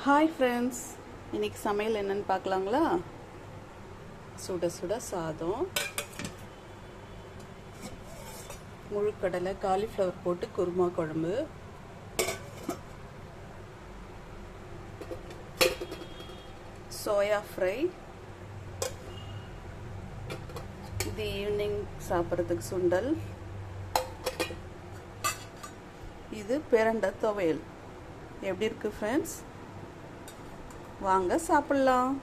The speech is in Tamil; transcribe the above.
ஹாய் ஃப்ரெண்ட்ஸ், இன்னைக்கு சமையல் என்னன்னு பார்க்கலாங்களா? சுட சுட சாதம், முழுக்கடலை, காலிஃப்ளவர் போட்டு குருமா குழம்பு, சோயா ஃப்ரை. இது ஈவினிங் சாப்பிட்றதுக்கு சுண்டல். இது பிரண்டை துவையல். எப்படி இருக்கு ஃப்ரெண்ட்ஸ்? வாங்க சாப்பிடலாம்.